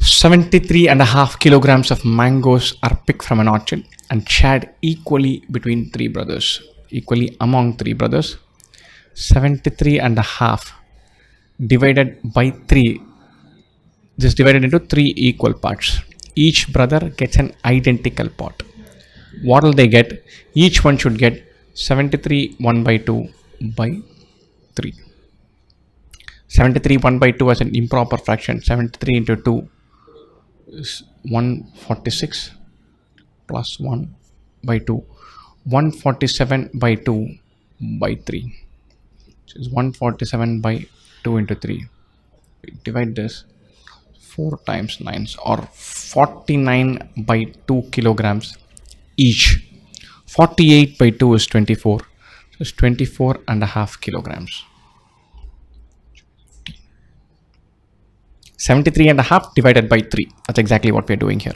73.5 kilograms of mangoes are picked from an orchard and shared equally between three brothers, equally among three brothers. 73.5 divided by 3, this is divided into 3 equal parts. Each brother gets an identical part. What will they get? Each one should get 73 1 by 2 by 3. 73 1 by 2 as an improper fraction. 73 into 2 is 146 plus 1 by 2. 147 by 2 by 3. So it's 147 by 2 into 3. We divide this 4 times 9 or 49 by 2 kilograms each. 48 by 2 is 24. So it's 24.5 kilograms. 73.5 divided by 3. That's exactly what we're doing here.